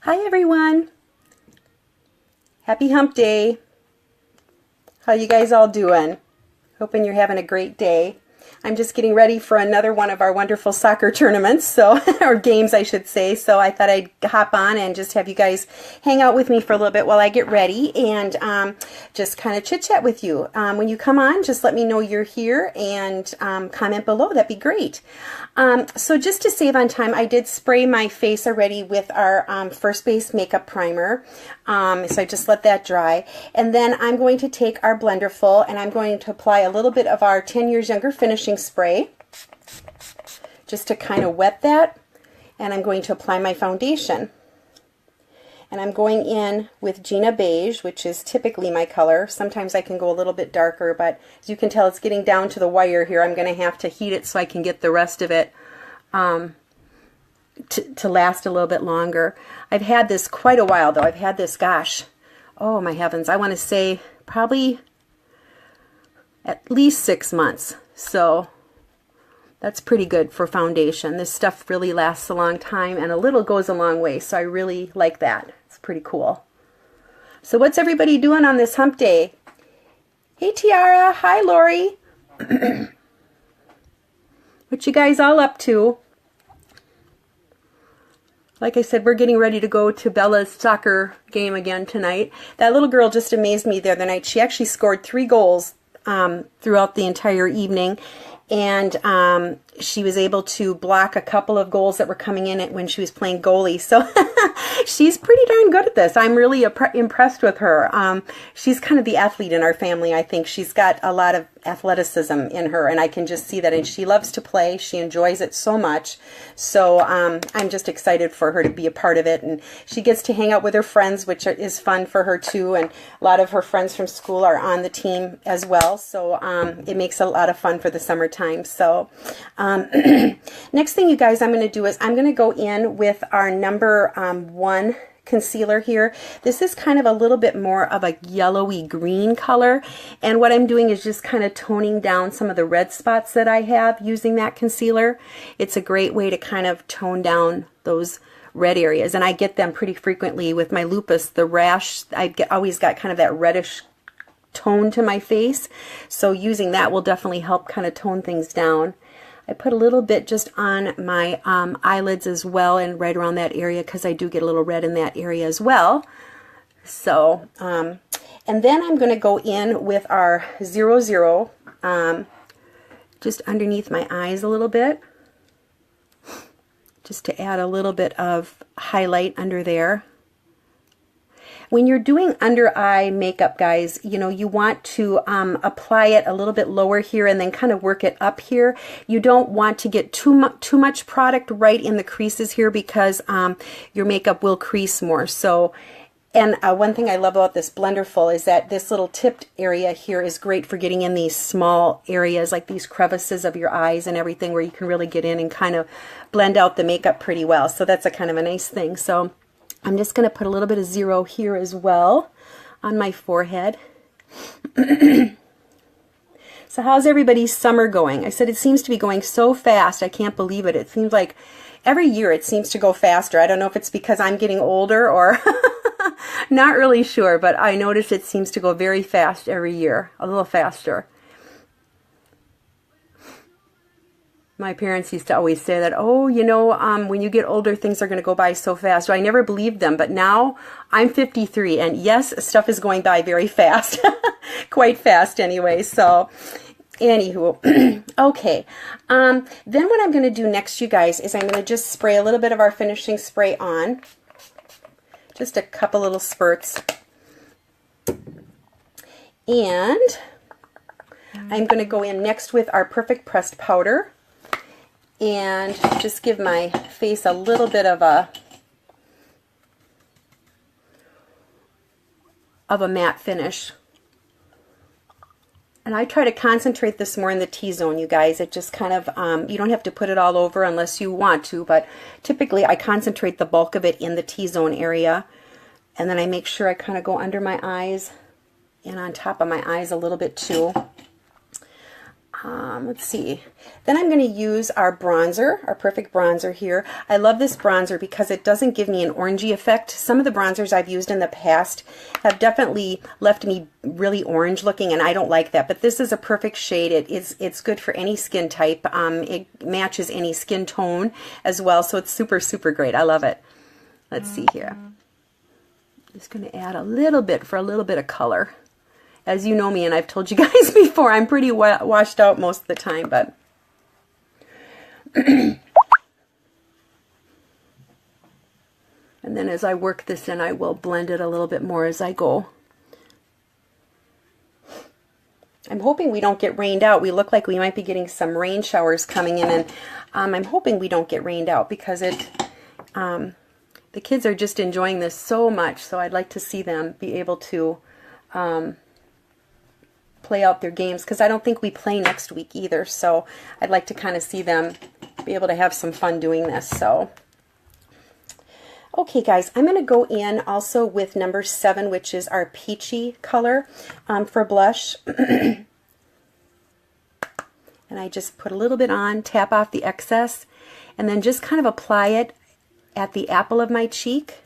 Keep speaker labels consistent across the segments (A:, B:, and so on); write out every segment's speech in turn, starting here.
A: Hi everyone! Happy hump day! How you guys all doing? Hoping you're having a great day. I'm just getting ready for another one of our wonderful soccer tournaments, or games I should say, so I thought I'd hop on and just have you guys hang out with me for a little bit while I get ready and just kind of chit chat with you. When you come on, just let me know you're here and comment below. That'd be great. So just to save on time, I did spray my face already with our First Base Makeup Primer. So I just let that dry. And then I'm going to take our blender full and I'm going to apply a little bit of our 10 Years Younger finishing spray just to kind of wet that. And I'm going to apply my foundation. And I'm going in with Gina Beige, which is typically my color. Sometimes I can go a little bit darker, but as you can tell, it's getting down to the wire here. I'm going to have to heat it so I can get the rest of it to last a little bit longer. I've had this quite a while, though. I've had this, gosh, oh my heavens, I want to say probably at least 6 months. So that's pretty good for foundation. This stuff really lasts a long time, and a little goes a long way, so I really like that. It's pretty cool. So what's everybody doing on this hump day? Hey Tiara, hi Lori. What you guys all up to? Like I said, we're getting ready to go to Bella's soccer game again tonight. That little girl just amazed me the other night. She actually scored 3 goals throughout the entire evening. And she was able to block a couple of goals that were coming in when she was playing goalie. So she's pretty darn good at this. I'm really impressed with her. She's kind of the athlete in our family, I think. She's got a lot of athleticism in her, and I can just see that. And she loves to play. She enjoys it so much. So I'm just excited for her to be a part of it. And she gets to hang out with her friends, which is fun for her too. And a lot of her friends from school are on the team as well. So it makes a lot of fun for the summertime. So next thing, you guys, I'm going to do is I'm going to go in with our number 1 concealer here. This is kind of a little bit more of a yellowy green color, and what I'm doing is just kind of toning down some of the red spots that I have using that concealer. It's a great way to kind of tone down those red areas, and I get them pretty frequently with my lupus. The rash, always got kind of that reddish tone to my face, so using that will definitely help kind of tone things down. I put a little bit just on my eyelids as well, and right around that area, because I do get a little red in that area as well. So, and then I'm going to go in with our 00 just underneath my eyes a little bit, just to add a little bit of highlight under there. When you're doing under eye makeup, guys, you know, you want to apply it a little bit lower here and then kind of work it up here. You don't want to get too much product right in the creases here, because your makeup will crease more. So, and one thing I love about this Blenderful is that this little tipped area here is great for getting in these small areas, like these crevices of your eyes and everything, where you can really get in and kind of blend out the makeup pretty well. So that's a kind of a nice thing. So I'm just going to put a little bit of 0 here as well on my forehead. So how's everybody's summer going? I said it seems to be going so fast. I can't believe it. It seems like every year it seems to go faster. I don't know if it's because I'm getting older or not really sure, but I notice it seems to go very fast every year, a little faster. My parents used to always say that, oh, you know, when you get older, things are going to go by so fast. So I never believed them, but now I'm 53, and yes, stuff is going by very fast, quite fast anyway. So anywho, okay. Then what I'm going to do next, you guys, is I'm going to just spray a little bit of our finishing spray on, just a couple little spurts, and I'm going to go in next with our Perfect Pressed Powder and just give my face a little bit of a matte finish. And I try to concentrate this more in the T-zone, you guys. It just kind of, you don't have to put it all over unless you want to, but typically I concentrate the bulk of it in the T-zone area. And then I make sure I kind of go under my eyes and on top of my eyes a little bit too. let's see. Then I'm going to use our bronzer, our Perfect Bronzer here. I love this bronzer because it doesn't give me an orangey effect. Some of the bronzers I've used in the past have definitely left me really orange looking, and I don't like that. But this is a perfect shade. It's good for any skin type. It matches any skin tone as well, so it's super, super great. I love it. Let's see here. Just going to add a little bit for a little bit of color. As you know me, and I've told you guys before, I'm pretty washed out most of the time, but and then as I work this in, I will blend it a little bit more as I go. I'm hoping we don't get rained out. We look like we might be getting some rain showers coming in, and I'm hoping we don't get rained out because the kids are just enjoying this so much, so I'd like to see them be able to play out their games, because I don't think we play next week either, so I'd like to kind of see them be able to have some fun doing this. So okay guys, I'm going to go in also with number 7, which is our peachy color for blush. And I just put a little bit on, tap off the excess, and then just kind of apply it at the apple of my cheek.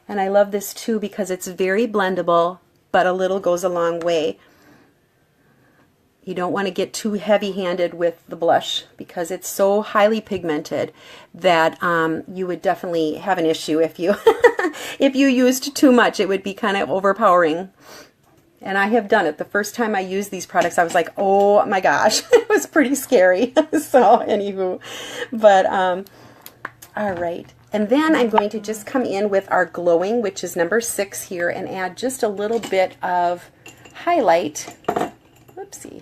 A: And I love this too because it's very blendable, but a little goes a long way. You don't want to get too heavy-handed with the blush because it's so highly pigmented that you would definitely have an issue if you if you used too much. It would be kind of overpowering. And I have done it. The first time I used these products, I was like, oh my gosh, it was pretty scary. So anywho, but all right. And then I'm going to just come in with our glowing, which is number 6 here, and add just a little bit of highlight. Whoopsie.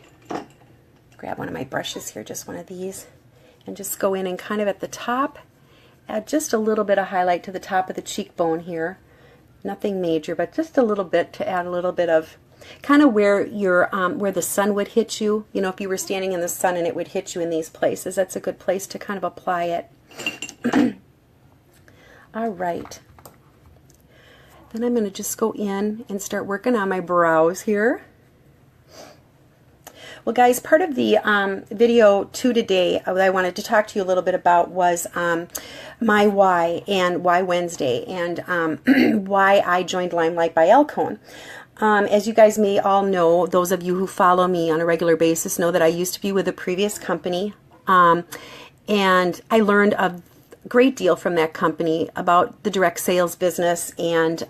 A: Grab one of my brushes here, just one of these, and just go in and kind of at the top, add just a little bit of highlight to the top of the cheekbone here. Nothing major, but just a little bit to add a little bit of kind of where your where the sun would hit you. You know, if you were standing in the sun and it would hit you in these places, that's a good place to kind of apply it. All right. Then I'm going to just go in and start working on my brows here. Well, guys, part of the video 2 today that I wanted to talk to you a little bit about was my why and why Wednesday, and why I joined Limelight by Alcone. As you guys may all know, those of you who follow me on a regular basis know that I used to be with a previous company, and I learned a great deal from that company about the direct sales business and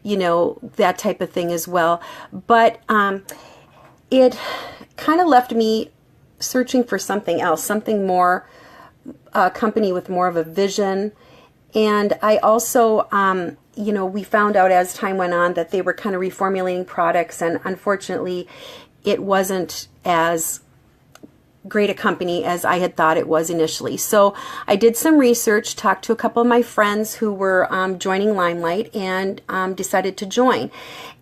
A: you know, that type of thing as well. But it kind of left me searching for something else, something more, a company with more of a vision. And I also, you know, we found out as time went on that they were kind of reformulating products, and unfortunately it wasn't as great a company as I had thought it was initially. So I did some research, talked to a couple of my friends who were joining Limelight, and decided to join.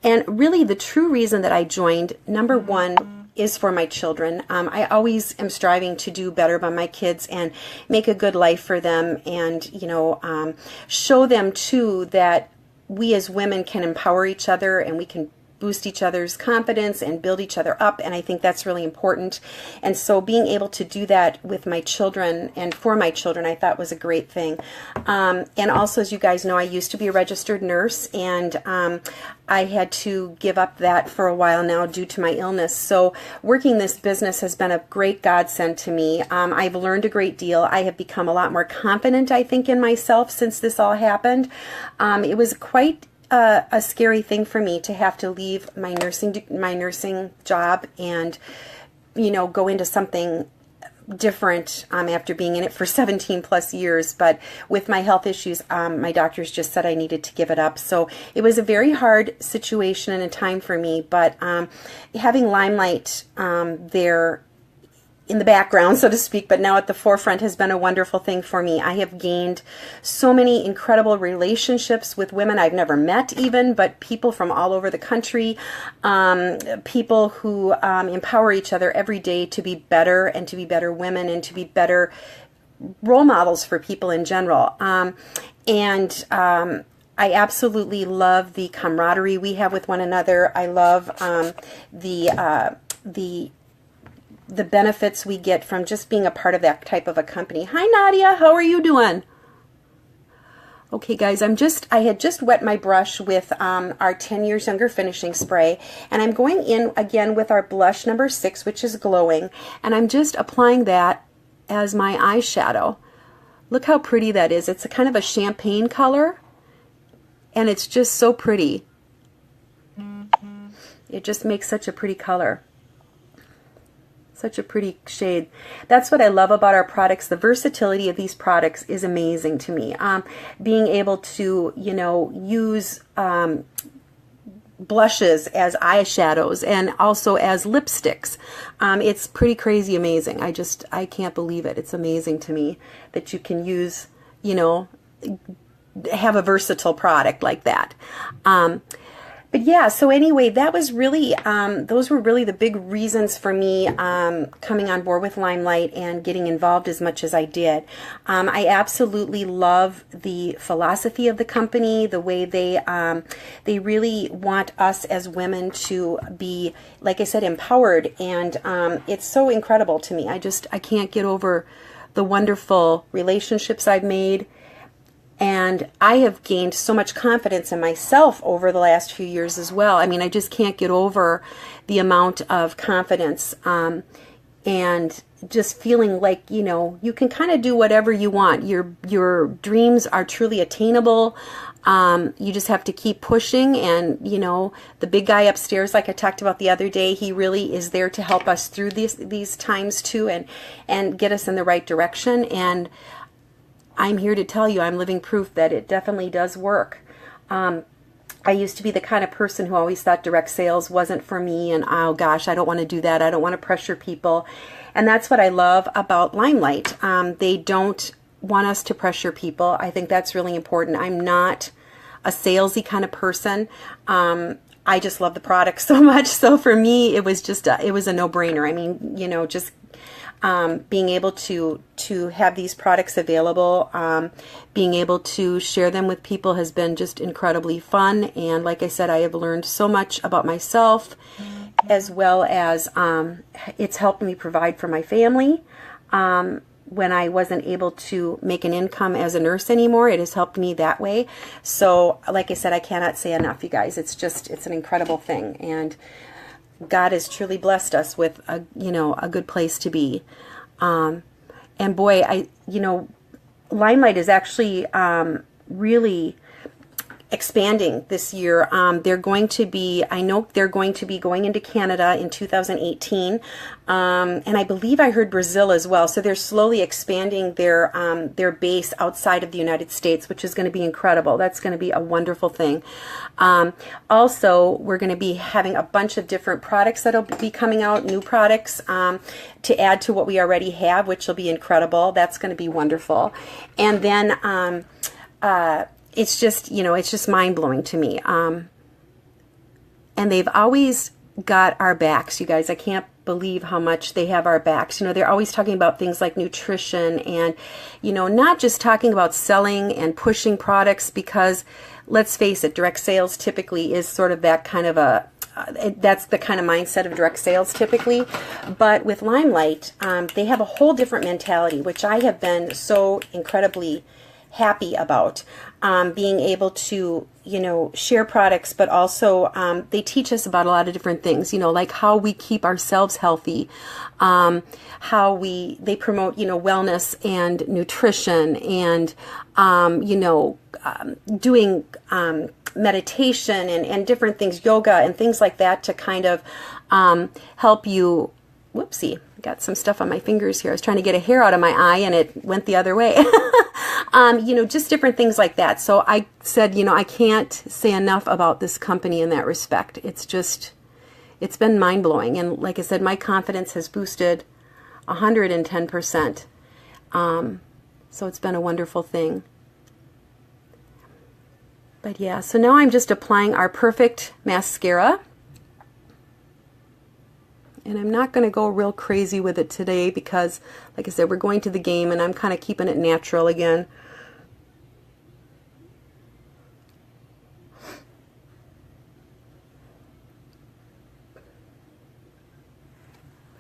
A: And really the true reason that I joined, number 1, is for my children. I always am striving to do better by my kids and make a good life for them, and you know, show them too that we as women can empower each other and we can boost each other's confidence and build each other up, and I think that's really important. And so being able to do that with my children and for my children, I thought was a great thing. And also, as you guys know, I used to be a registered nurse, and I had to give up that for a while now due to my illness. So working this business has been a great godsend to me. I've learned a great deal. I have become a lot more confident, I think, in myself since this all happened. It was quite a scary thing for me to have to leave my nursing job and, you know, go into something different after being in it for 17 plus years. But with my health issues, my doctors just said I needed to give it up. So it was a very hard situation and a time for me, but having Limelight there in the background, so to speak, but now at the forefront, has been a wonderful thing for me. I have gained so many incredible relationships with women I've never met even, but people from all over the country, people who empower each other every day to be better and to be better women and to be better role models for people in general. I absolutely love the camaraderie we have with one another. I love the benefits we get from just being a part of that type of a company. Hi, Nadia. How are you doing? Okay, guys, I had just wet my brush with our 10 Years Younger finishing spray, and I'm going in again with our blush number 6, which is glowing, and I'm just applying that as my eyeshadow. Look how pretty that is. It's a kind of a champagne color, and it's just so pretty. It just makes such a pretty color. Such a pretty shade. That's what I love about our products. The versatility of these products is amazing to me. Being able to, you know, use blushes as eyeshadows and also as lipsticks. It's pretty crazy amazing. I can't believe it. It's amazing to me that you can use, you know, have a versatile product like that. But yeah, so anyway, that was really, those were really the big reasons for me coming on board with Limelight and getting involved as much as I did. I absolutely love the philosophy of the company, the way they really want us as women to be, like I said, empowered, and it's so incredible to me. I can't get over the wonderful relationships I've made. And I have gained so much confidence in myself over the last few years as well. I mean, I just can't get over the amount of confidence and just feeling like, you know, you can kind of do whatever you want. Your dreams are truly attainable. You just have to keep pushing, and, you know, the big guy upstairs, like I talked about the other day, he really is there to help us through these times too, and get us in the right direction. And I'm here to tell you, I'm living proof that it definitely does work. I used to be the kind of person who always thought direct sales wasn't for me, and oh gosh, I don't want to do that. I don't want to pressure people. And that's what I love about Limelight. They don't want us to pressure people. I think that's really important. I'm not a salesy kind of person. I just love the product so much. So for me, it was just it was a no-brainer. I mean, you know, just being able to have these products available, being able to share them with people has been just incredibly fun. And like I said, I have learned so much about myself, as well as it's helped me provide for my family. When I wasn't able to make an income as a nurse anymore, it has helped me that way. So like I said, I cannot say enough, you guys. It's an incredible thing. And God has truly blessed us with a good place to be. And boy, Limelight is actually really expanding this year. They're going to be, I know they're going to be going into Canada in 2018. And I believe I heard Brazil as well. So they're slowly expanding their base outside of the United States, which is going to be incredible. That's going to be a wonderful thing. Also, we're going to be having a bunch of different products that'll be coming out, new products to add to what we already have, which will be incredible. That's going to be wonderful. And then it's just mind-blowing to me. And they've always got our backs, you guys. I can't believe how much they have our backs. You know, they're always talking about things like nutrition and, you know, not just talking about selling and pushing products, because let's face it, direct sales typically is sort of that kind of that's the kind of mindset of direct sales typically. But with Limelight, they have a whole different mentality, which I have been so incredibly happy about, being able to, you know, share products, but also they teach us about a lot of different things, you know, like how we keep ourselves healthy, how they promote, you know, wellness and nutrition, and doing meditation and different things, yoga and things like that, to kind of help you. Whoopsie, got some stuff on my fingers here. I was trying to get a hair out of my eye and it went the other way. Just different things like that. So I said, you know, I can't say enough about this company in that respect. It's been mind-blowing. And like I said, my confidence has boosted 110%. So it's been a wonderful thing. But yeah, so now I'm just applying our Perfect mascara. And I'm not going to go real crazy with it today because, like I said, we're going to the game and I'm kind of keeping it natural again.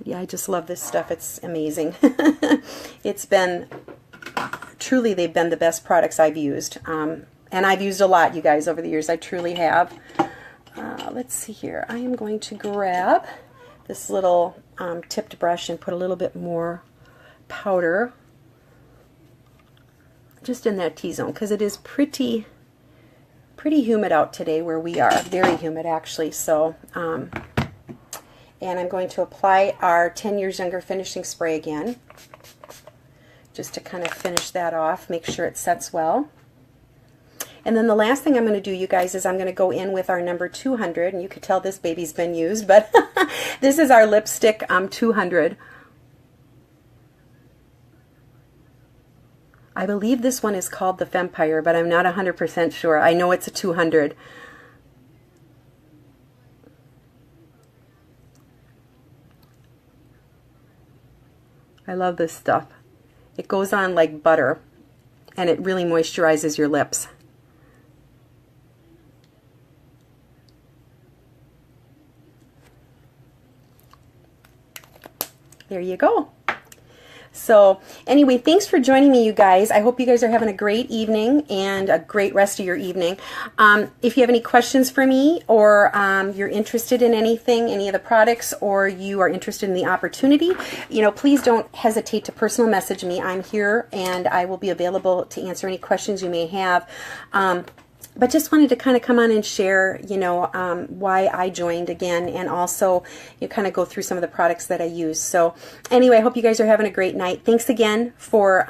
A: Yeah, I just love this stuff. It's amazing. It's been, truly, they've been the best products I've used. And I've used a lot, you guys, over the years. I truly have. Let's see here. I am going to grab this little tipped brush and put a little bit more powder just in that T-zone, because it is pretty humid out today where we are. Very humid, actually. So, and I'm going to apply our 10 Years Younger finishing spray again, just to kind of finish that off, make sure it sets well. And then the last thing I'm going to do, you guys, is I'm going to go in with our number 200, and you could tell this baby's been used, but this is our lipstick 200. I believe this one is called the Fempire, but I'm not 100% sure. I know it's a 200. I love this stuff. It goes on like butter, and it really moisturizes your lips. There you go. So anyway, thanks for joining me, you guys. I hope you guys are having a great evening and a great rest of your evening. If you have any questions for me, or you're interested in anything, any of the products, or you are interested in the opportunity, you know, please don't hesitate to personal message me. I'm here and I will be available to answer any questions you may have. But just wanted to kind of come on and share, you know, why I joined again, and also you kind of go through some of the products that I use. So anyway, I hope you guys are having a great night. Thanks again for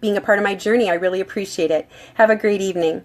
A: being a part of my journey. I really appreciate it. Have a great evening.